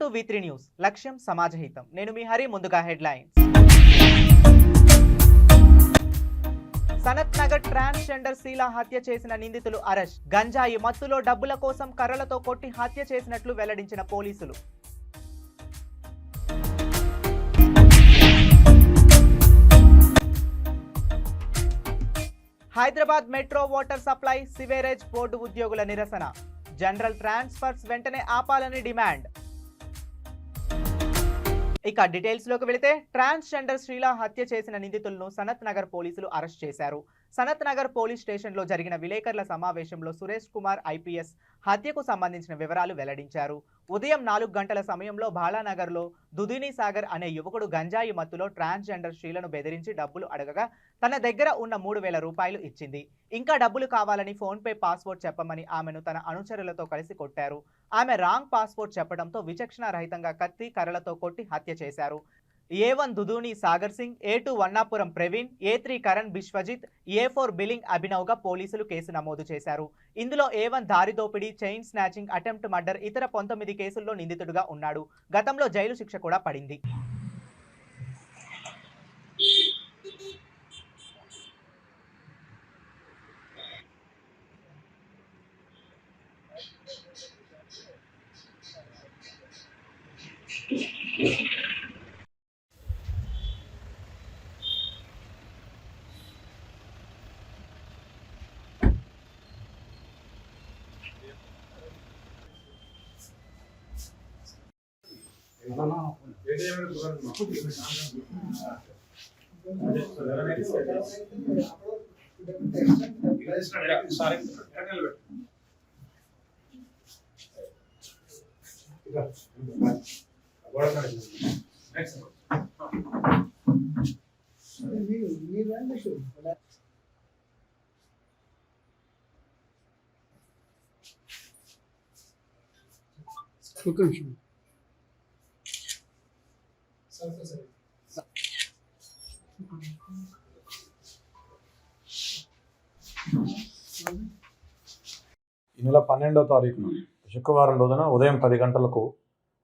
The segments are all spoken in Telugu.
టు V3 న్యూస్ లక్ష్యం సమాజహితం. నేను మీ హరి. ముందుగా హెడ్లైన్స్. సనత్ నగర్ ట్రాన్స్జెండర్ శీలా హత్య చేసిన నిందితులు అరెస్ట్. గంజాయి మత్తులో డబ్బుల కోసం కర్రలతో కొట్టి హత్య చేసినట్లు వెల్లడించిన పోలీసులు. Hyderabad metro water supply sewerage board ఉద్యోగుల నిరసన. జనరల్ ట్రాన్స్ఫర్స్ వెంటనే ఆపాలని డిమాండ్. ఇక డీటెయిల్స్ లోకి వెళితే, ట్రాన్స్జెండర్ శ్రీలా హత్య చేసిన నిందితులను సనత్ నగర్ పోలీసులు అరెస్ట్ చేశారు. సనత్ నగర్ పోలీస్ స్టేషన్లో జరిగిన విలేకరుల సమావేశంలో సురేష్ కుమార్ ఐపీఎస్ హత్యకు సంబంధించిన వివరాలు వెల్లడించారు. ఉదయం 4 గంటల సమయంలో బాలానగర్లో దుదిని సాగర్ అనే యువకుడు గంజాయి మత్తులో ట్రాన్స్జెండర్ శ్రీలను బెదిరించి డబ్బులు అడగగా తన దగ్గర ఉన్న 3,000 రూపాయలు ఇచ్చింది. ఇంకా డబ్బులు కావాలని ఫోన్పే పాస్వర్డ్ చెప్పమని ఆమెను తన అనుచరులతో కలిసి కొట్టారు. ఆమె రాంగ్ పాస్వర్డ్ చెప్పడంతో విచక్షణ రహితంగా కత్తి కర్రలతో కొట్టి హత్య చేశారు. A1 దుదూని Sagar Singh, A2 వన్నాపురం Praveen, A3 Karan Biswajit, A4 బిలింగ్ అభినవ్గా పోలీసులు కేసు నమోదు చేశారు. ఇందులో A1 దారి దోపిడీ, చైన్ స్నాచింగ్, అటెంప్ట్ మర్డర్ ఇతర 19 కేసుల్లో నిందితుడిగా ఉన్నాడు. గతంలో జైలు శిక్ష కూడా పడింది. ఈ నెల 12వ తారీఖున శుక్రవారం రోజున ఉదయం 10 గంటలకు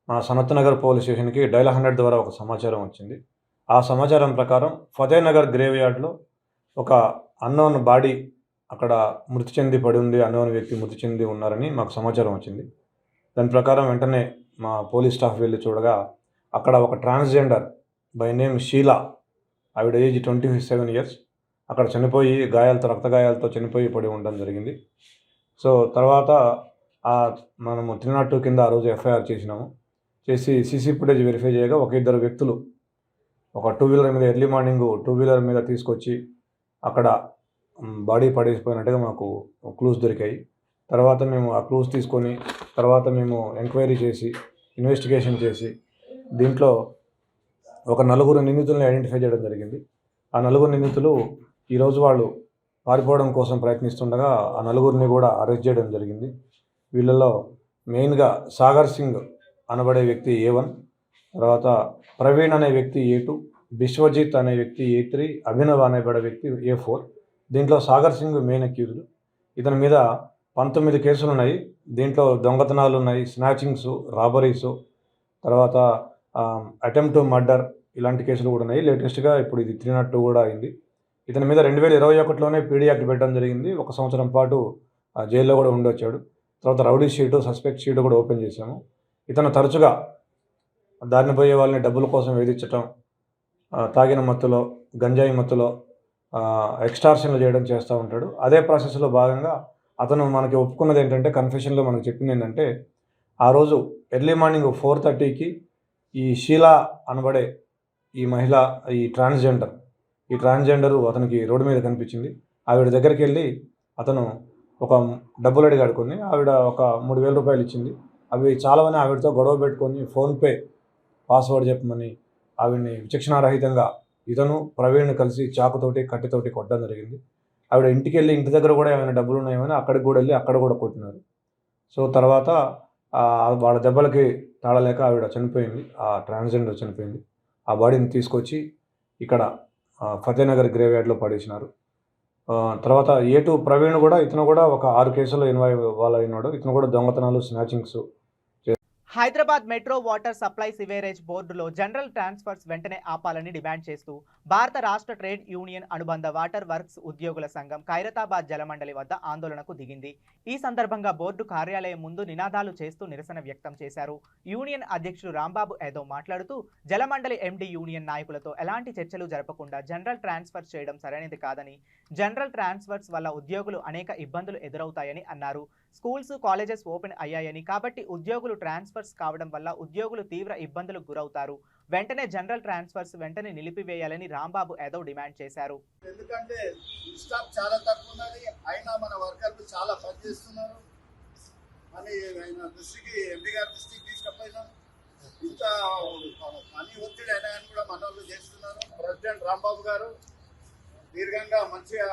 మా సనత్ నగర్ పోలీస్ స్టేషన్కి డైల్ 100 ద్వారా ఒక సమాచారం వచ్చింది. ఆ సమాచారం ప్రకారం ఫతేనగర్ గ్రేవ్ యార్డ్లో ఒక అన్నోన్ బాడీ అక్కడ మృతి చెంది పడి ఉంది, అన్నోన్ వ్యక్తి మృతి చెంది ఉన్నారని మాకు సమాచారం వచ్చింది. దాని ప్రకారం వెంటనే మా పోలీస్ స్టాఫ్ వెళ్ళి చూడగా అక్కడ ఒక ట్రాన్స్జెండర్ బై నేమ్ షీలా, ఆవిడ ఏజ్ 27 ఇయర్స్, అక్కడ చనిపోయి రక్త గాయాలతో చనిపోయి పడి ఉండడం జరిగింది. సో తర్వాత మనము 302 కింద ఆ రోజు ఎఫ్ఐఆర్ చేసి సీసీ ఫుటేజ్ వెరిఫై చేయగా ఒక 2 వ్యక్తులు ఒక 2 వీలర్ మీద ఎర్లీ మార్నింగ్ 2 వీలర్ మీద తీసుకొచ్చి అక్కడ బాడీ పడేసిపోయినట్టుగా మాకు క్లూస్ దొరికాయి. తర్వాత మేము ఆ క్లూస్ తీసుకొని మేము ఎంక్వైరీ చేసి ఇన్వెస్టిగేషన్ చేసి దీంట్లో ఒక 4 నిందితుల్ని ఐడెంటిఫై చేయడం జరిగింది. ఆ 4 నిందితులు ఈరోజు వాళ్ళు పారిపోవడం కోసం ప్రయత్నిస్తుండగా ఆ 4 కూడా అరెస్ట్ చేయడం జరిగింది. వీళ్ళలో మెయిన్గా సాగర్ సింగ్ అనబడే వ్యక్తి A1, తర్వాత ప్రవీణ్ అనే వ్యక్తి A2, బిశ్వజిత్ అనే వ్యక్తి A3, అభినవ్ అనేబడే వ్యక్తి A4. దీంట్లో సాగర్ సింగ్ మెయిన్ అక్యూజ్డ్. ఇతని మీద 19 కేసులు ఉన్నాయి. దీంట్లో దొంగతనాలు ఉన్నాయి, స్నాచింగ్స్, రాబరీసు, తర్వాత అటెంప్ట్ మర్డర్ ఇలాంటి కేసులు కూడా ఉన్నాయి. లేటెస్ట్గా ఇప్పుడు ఇది 302 కూడా అయింది. ఇతని మీద 2021లోనే పీడీ యాక్ట్ పెట్టడం జరిగింది. 1 సంవత్సరం పాటు జైల్లో కూడా ఉండొచ్చాడు. తర్వాత రౌడీ షీటు, సస్పెక్ట్ షీటు కూడా ఓపెన్ చేశాము. ఇతను తరచుగా దారిని పోయే వాళ్ళని డబ్బుల కోసం వేధించటం, తాగిన మత్తులో, గంజాయి మత్తులో ఎక్స్టార్షన్లు చేయడం చేస్తూ ఉంటాడు. అదే ప్రాసెస్లో భాగంగా అతను మనకి ఒప్పుకున్నది ఏంటంటే, కన్ఫెషన్లో మనకు చెప్పింది ఏంటంటే, ఆ రోజు ఎర్లీ మార్నింగ్ 4:30కి ఈ షీలా అనబడే ఈ మహిళ, ఈ ట్రాన్స్జెండరు అతనికి రోడ్డు మీద కనిపించింది. ఆవిడ దగ్గరికి వెళ్ళి అతను ఒక డబ్బులు అడిగాడు కొన్ని. ఆవిడ ఒక 3,000 రూపాయలు ఇచ్చింది. అవి చాలావని ఆవిడతో గొడవ పెట్టుకొని ఫోన్పే పాస్వర్డ్ చెప్పమని ఆవిడని విచక్షణారహితంగా ఇతను ప్రవీణ్ కలిసి చాకుతోటి కట్టితోటి కొట్టడం జరిగింది. ఆవిడ ఇంటికి వెళ్ళి ఇంటి దగ్గర కూడా ఏమైనా డబ్బులు ఉన్నాయేమని అక్కడికి కూడా వెళ్ళి అక్కడ కూడా కొట్టినారు. సో తర్వాత వాళ్ళ దెబ్బలకి తాళలేక ఆవిడ చనిపోయింది, ఆ ట్రాన్స్జెండర్ చనిపోయింది. ఆ బాడీని తీసుకొచ్చి ఇక్కడ ఫతేనగర్ గ్రేవ్ యార్డ్లో పడేసినారు. తర్వాత A2 ప్రవీణ్ కూడా, ఇతను కూడా ఒక 6 కేసుల్లో ఇన్వాల్వ్ అయినాడు. ఇతను కూడా దొంగతనాలు, snatchings. Hyderabad metro water supply sewerage బోర్డులో జనరల్ ట్రాన్స్ఫర్స్ వెంటనే ఆపాలని డిమాండ్ చేస్తూ భారత రాష్ట్ర ట్రేడ్ యూనియన్ అనుబంధ వాటర్ వర్క్స్ ఉద్యోగుల సంఘం ఖైరతాబాద్ జలమండలి వద్ద ఆందోళనకు దిగింది. ఈ సందర్భంగా బోర్డు కార్యాలయం ముందు నినాదాలు చేస్తూ నిరసన వ్యక్తం చేశారు. యూనియన్ అధ్యక్షుడు రాంబాబు యాదవ్ మాట్లాడుతూ జలమండలి ఎండీ యూనియన్ నాయకులతో ఎలాంటి చర్చలు జరపకుండా జనరల్ ట్రాన్స్ఫర్ చేయడం సరైనది కాదని, జనరల్ ట్రాన్స్ఫర్స్ వల్ల ఉద్యోగులు అనేక ఇబ్బందులు ఎదురవుతాయని అన్నారు. స్కూల్స్, కాలేజెస్ ఓపెన్ అయ్యాయని, కాబట్టి ఉద్యోగులు ట్రాన్స్ఫర్స్ కావడం వల్ల ఉద్యోగులు తీవ్ర ఇబ్బందులకు గురవుతారు. వెంటనే జనరల్ ట్రాన్స్ఫర్స్ వెంటనే నిలిపివేయాలని రాంబాబు యాదవ్ డిమాండ్ చేశారు. ఎందుకంటే స్టాఫ్ చాలా తక్కువ ఉన్నది, అయినా మన వర్కర్లు చాలా పనిచేస్తున్నారు అని ఆయన దృష్టికి, ఎంపీ గారి దృష్టికి తీసుకుపోయినాం. ఇంత పని ఒత్తిడి అయినా అని కూడా మన వాళ్ళు చేస్తున్నారు. ప్రెసిడెంట్ రాంబాబు గారు దీర్ఘంగా మంచిగా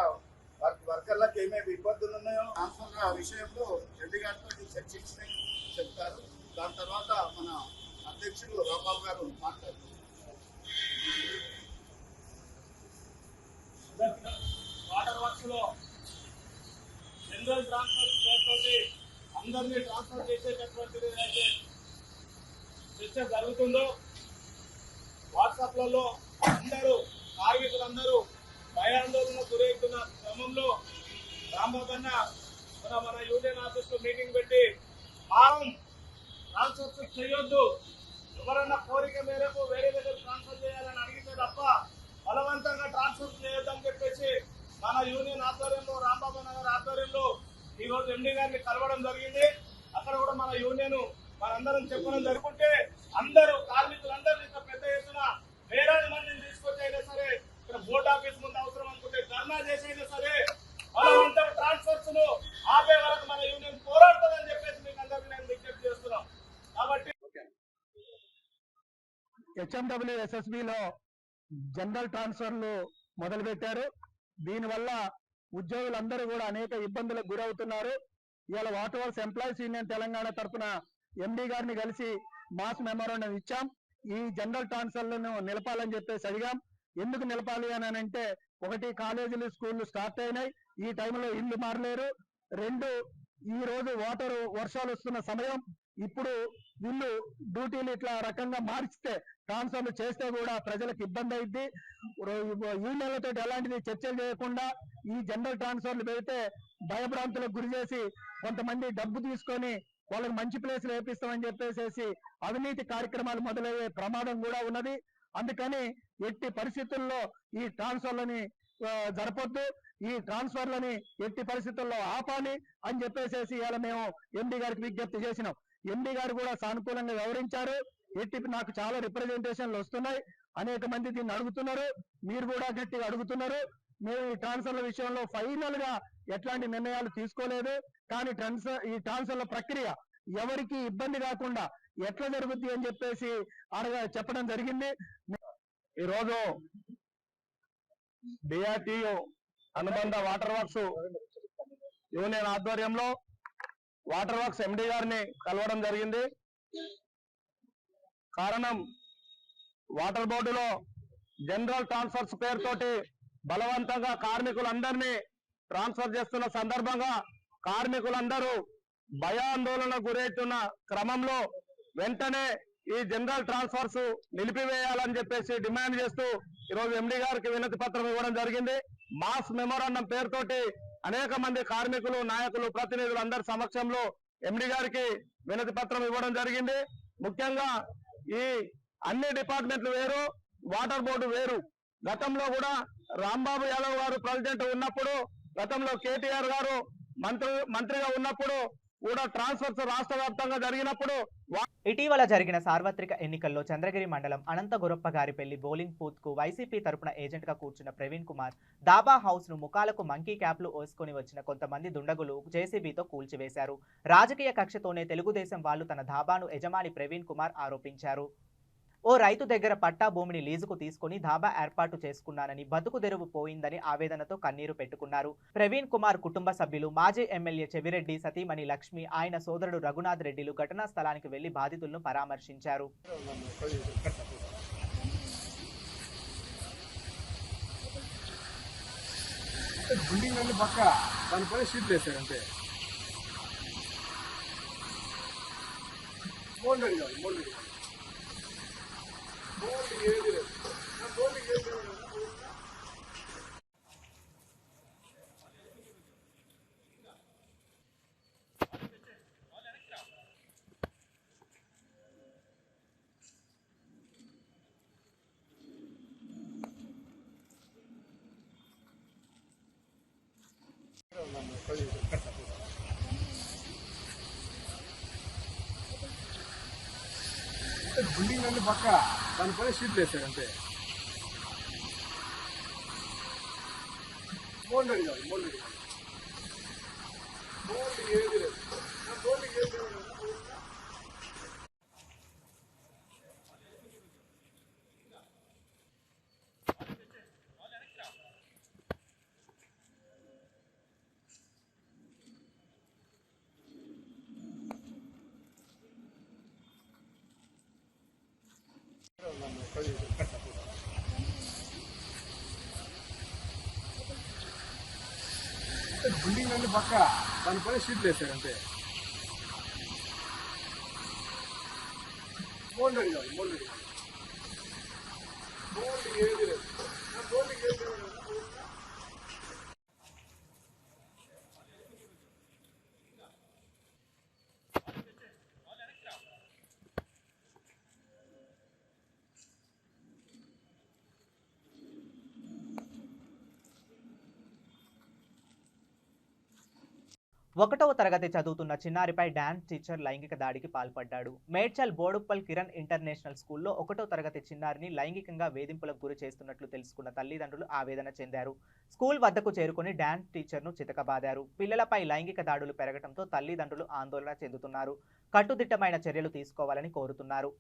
వర్కర్లకు ఏమేమి ఇబ్బందులు ఉన్నాయో ట్రాన్స్ఫర్ విషయంలో ఎంపీ గారితో చర్చించి చెప్తారు. దాని తర్వాత మన అధ్యక్షుడు రాంబాబు గారు మాట్లాడుతారు. వాటర్ వర్క్స్ లో జనరల్ ట్రాన్స్ఫర్ పేరుతోటి అందరినీ ట్రాన్స్ఫర్ చేసేటటువంటిది ఏదైతే చర్చ జరుగుతుందో, వాట్సాప్లలో అందరూ కార్మికులందరూ భయాందోళన గురవుతున్న క్రమంలో రాంబాబు అన్న మన యూనియన్ ఆఫీస్ లో మీటింగ్ పెట్టి ట్రాన్స్ఫర్ చేయొద్దు, ఎవరన్నా కోరిక మేరకు వేరే దగ్గర ట్రాన్స్ఫర్ చేయాలని అడిగితే తప్ప బలవంతంగా ట్రాన్స్ఫర్ చేయొద్దని చెప్పేసి మన యూనియన్ ఆధ్వర్యంలో, రాంబాబు నగర్ ఆధ్వర్యంలో ఈరోజు ఎండీ గారిని కలవడం జరిగింది. అక్కడ కూడా మన యూనియన్ మనందరం చెప్పడం జరుగుతుంటే అందరూ కార్మికులందరూ ఇంత పెద్ద ఎత్తున వేలాది మందిని తీసుకొచ్చి అయినా సరే ఇక్కడ బోర్డు ఆఫీస్ ముందు అవసరం అనుకుంటే ధర్నా చేసైనా సరే బలవంతం ట్రాన్స్ఫర్స్ ను ఆపే వరకు మన యూనియన్ పోరాడుతుందని చెప్పేసి మీకు అందరికీ నేను విజ్ఞప్తి చేస్తున్నాం. కాబట్టి HMWSSBలో జనరల్ ట్రాన్స్ఫర్లు మొదలుపెట్టారు. దీనివల్ల ఉద్యోగులందరూ కూడా అనేక ఇబ్బందులకు గురవుతున్నారు. ఇవాళ water works employees union Telangana తరఫున ఎండీ గారిని కలిసి మాస్ మెమోరాండం ఇచ్చాం. ఈ జనరల్ ట్రాన్స్ఫర్లను నిలపాలని చెప్పేసి అడిగాం. ఎందుకు నిలపాలి అని అంటే, ఒకటి, కాలేజీలు, స్కూళ్ళు స్టార్ట్ అయినాయి, ఈ టైంలో ఇల్లు మారలేరు. రెండు, ఈ రోజు వర్షాలు వస్తున్న సమయం, ఇప్పుడు వీళ్ళు డ్యూటీలు ఇట్లా రకంగా మార్చితే, ట్రాన్స్ఫర్లు చేస్తే కూడా ప్రజలకు ఇబ్బంది అయింది. యూనియన్లతో ఎలాంటిది చర్చలు చేయకుండా ఈ జనరల్ ట్రాన్స్ఫర్లు పెడితే భయభ్రాంతులకు గురి చేసి కొంతమంది డబ్బు తీసుకొని వాళ్ళకి మంచి ప్లేసులు వేపిస్తామని చెప్పేసి అవినీతి కార్యక్రమాలు మొదలయ్యే ప్రమాదం కూడా ఉన్నది. అందుకని ఎట్టి పరిస్థితుల్లో ఈ ట్రాన్స్ఫర్లని జరపొద్దు, ఈ ట్రాన్స్ఫర్లని ఎట్టి పరిస్థితుల్లో ఆపాలి అని చెప్పేసి ఇవాళ మేము ఎండీ గారికి విజ్ఞప్తి చేసినాం. ఎండీ గారు కూడా సానుకూలంగా వ్యవహరించారు. నాకు చాలా రిప్రజెంటేషన్లు వస్తున్నాయి, అనేక మంది దీన్ని అడుగుతున్నారు, మీరు కూడా గట్టిగా అడుగుతున్నారు. మేము ఈ ట్రాన్స్ఫర్ల విషయంలో ఫైనల్ గా ఎట్లాంటి నిర్ణయాలు తీసుకోలేదు, కానీ ఈ ట్రాన్స్ఫర్ల ప్రక్రియ ఎవరికి ఇబ్బంది కాకుండా ఎట్లా జరుగుద్ది అని చెప్పేసి చెప్పడం జరిగింది. ఈరోజు డిఆర్టీయు అనుబంధ వాటర్ వర్క్స్ యూనియన్ ఆధ్వర్యంలో వాటర్ వర్క్స్ ఎండీ గారిని కలవడం జరిగింది. కారణం, వాటర్ బోర్డులో జనరల్ ట్రాన్స్ఫర్స్ పేరుతోటి బలవంతంగా కార్మికులందరినీ ట్రాన్స్ఫర్ చేస్తున్న సందర్భంగా కార్మికులందరూ భయాందోళన గురవుతున్న క్రమంలో వెంటనే ఈ జనరల్ ట్రాన్స్ఫర్స్ నిలిపివేయాలని చెప్పేసి డిమాండ్ చేస్తూ ఈరోజు ఎండీ గారికి వినతి పత్రం ఇవ్వడం జరిగింది. మాస్ మెమోరాండం పేరుతోటి అనేక మంది కార్మికులు, నాయకులు, ప్రతినిధులు అందరి సమక్షంలో ఎండీ గారికి వినతి పత్రం ఇవ్వడం జరిగింది. ముఖ్యంగా ఈ అన్ని డిపార్ట్మెంట్లు వేరు, వాటర్ బోర్డు వేరు. గతంలో కూడా రాంబాబు యాదవ్ గారు ప్రెసిడెంట్ ఉన్నప్పుడు, గతంలో కేటీఆర్ గారు మంత్రిగా ఉన్నప్పుడు కూడా ట్రాన్స్ఫర్స్ రాష్ట్ర వ్యాప్తంగా జరిగినప్పుడు ఇటీవల జరిగిన సార్వత్రిక ఎన్నికల్లో చంద్రగిరి మండలం అనంతగురప్పగారిపల్లి బౌలింగ్ బూత్ కు వైసీపీ తరపున ఏజెంట్ గా కూర్చున్న ప్రవీణ్ కుమార్ దాబా హౌస్ ను ముఖాలకు మంకీ క్యాప్లు వేసుకుని వచ్చిన కొంతమంది దుండగులు జేసీబీతో కూల్చివేశారు. రాజకీయ కక్షతోనే తెలుగుదేశం వాళ్లు తన ధాబాను యజమాని ప్రవీణ్ కుమార్ ఆరోపించారు. ఓ రైతు దగ్గర పట్టా భూమిని లీజుకు తీసుకుని ధాబా ఏర్పాటు చేసుకున్నానని, బతుకు తెరువు పోయిందని ఆవేదనతో కన్నీరు పెట్టుకున్నారు. ప్రవీణ్ కుమార్ కుటుంబ సభ్యులు, మాజీ ఎమ్మెల్యే చెవిరెడ్డి సతీమణి లక్ష్మి, ఆయన సోదరుడు రఘునాథ్ రెడ్డిలు ఘటనా స్థలానికి వెళ్లి బాధితులను పరామర్శించారు. బిల్డింగ్ అన్ని పక్క దానిపైన షీట్లు వేసారు అంతే. మోల్డెడ్ కాదు, మోల్డెడ్ ఏది లేదు. బిల్డింగ్ అన్ని పక్క దానిపైన షీట్లు వేసారు అంతే. మోల్డెడ్ కాదు, మోల్డెడ్ ఏది లేదు. ఒకటవ తరగతి చదువుతున్న చిన్నారిపై డాన్స్ టీచర్ లైంగిక దాడికి పాల్పడ్డాడు. మేడ్చల్ బోడుప్పల్ కిరణ్ ఇంటర్నేషనల్ స్కూల్లో ఒకటో తరగతి చిన్నారిని లైంగికంగా వేధింపులకు గురి చేస్తున్నట్లు తెలుసుకున్న తల్లిదండ్రులు ఆవేదన చెందారు. స్కూల్ వద్దకు చేరుకుని డాన్స్ టీచర్ను చితకబాదారు. పిల్లలపై లైంగిక దాడులు పెరగడంతో తల్లిదండ్రులు ఆందోళన చెందుతున్నారు. కట్టుదిట్టమైన చర్యలు తీసుకోవాలని కోరుతున్నారు.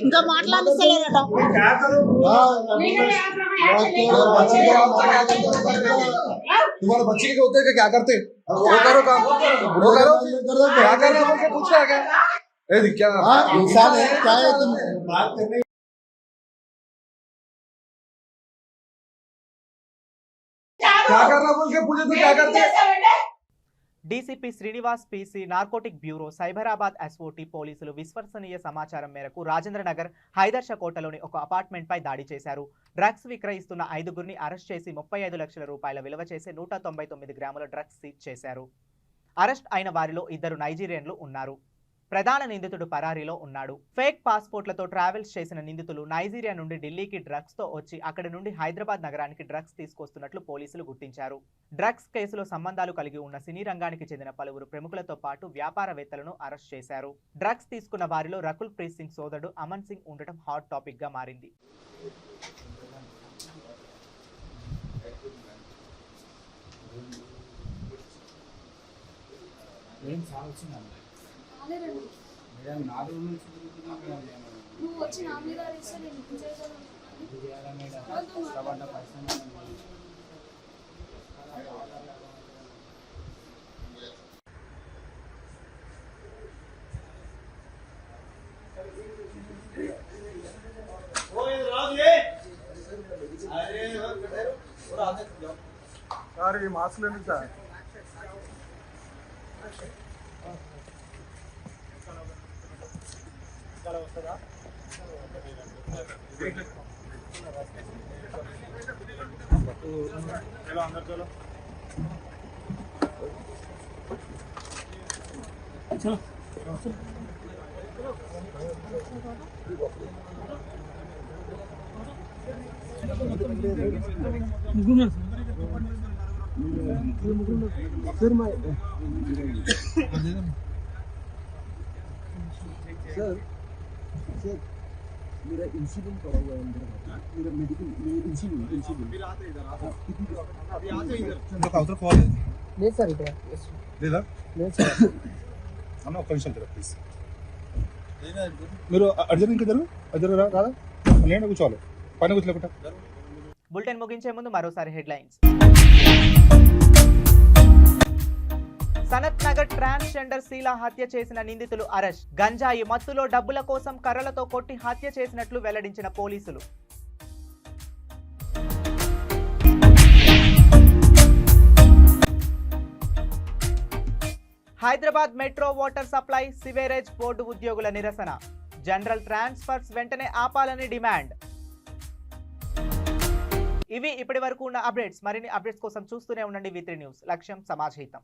ఇంకా మాట్లాడిస్తలేదట. तुम्हारे बच्चे के होते हैं क्या करते? वो करो काम, वो करो क्या करना बोल के पूछ रहा है क्या? इंसान है क्या है तुम बात करने क्या करना बोल के पूछे तो क्या करते? DCP Srinivas PC narcotic bureau Cyberabad SOT పోలీసులు విశ్వసనీయ సమాచారం మేరకు రాజేంద్రనగర్ హైదర్షకోటలోని ఒక అపార్ట్మెంట్పై దాడి చేశారు. డ్రగ్స్ విక్రయిస్తున్న 5గురిని అరెస్ట్ చేసి 35 లక్షల రూపాయల విలువ చేసే 199 గ్రాముల డ్రగ్స్ సీజ్ చేశారు. అరెస్ట్ అయిన వారిలో 2 నైజీరియన్లు ఉన్నారు. ప్రధాన నిందితుడు పరారీలో ఉన్నాడు. ఫేక్ పాస్పోర్ట్లతో ట్రావెల్స్ చేసిన నిందితులు నైజీరియా నుండి ఢిల్లీకి డ్రగ్స్తో వచ్చి అక్కడి నుండి హైదరాబాద్ నగరానికి డ్రగ్స్ తీసుకొస్తున్నట్లు పోలీసులు గుర్తించారు. డ్రగ్స్ కేసులో సంబంధాలు కలిగి ఉన్న సినీ రంగానికి చెందిన పలువురు ప్రముఖులతో పాటు వ్యాపారవేత్తలను అరెస్ట్ చేశారు. డ్రగ్స్ తీసుకున్న వారిలో రకుల్ ప్రీత్ సింగ్ సోదరుడు అమన్ సింగ్ ఉండటం హాట్ టాపిక్ గా మారింది. నువ్వు వచ్చి నా మీద అరిస్తే నేను ఏం చేయగలను? సార్ ఈ మాస్కులు ఎందుకు సార్? चलो अंदर चलो चलो सर मेरा इंसुलिन पड़ा हुआ है अंदर, मेरा मेडिकल इंसुलिन లేదు సార్ ఇక్కడ లేదా లేదు సార్ అన్న ఒక్క నిమిషం ప్లీజ్. మీరు అర్జున్ ఇంకా అర్జున్ రాదా నేను కూర్చోవాలి పైన కూర్చోలేకుండా. బులెటిన్ ముగించే ముందు మరోసారి హెడ్లైన్స్. సనత్ నగర్ ట్రాన్స్జెండర్ శీల హత్య చేసిన నిందితులు అరెస్ట్. గంజాయి మత్తులో డబ్బుల కోసం కర్రలతో కొట్టి హత్య చేసినట్లు వెల్లడించిన పోలీసులు. Hyderabad metro water supply sewerage board ఉద్యోగుల నిరసన. జనరల్ ట్రాన్స్ఫర్స్ వెంటనే ఆపాలని డిమాండ్. ఇవి ఇప్పటి వరకు ఉన్న అప్డేట్స్. మరిన్ని అప్డేట్స్ కోసం చూస్తూనే ఉండండి V3 న్యూస్. లక్ష్యం సమాజ హితం.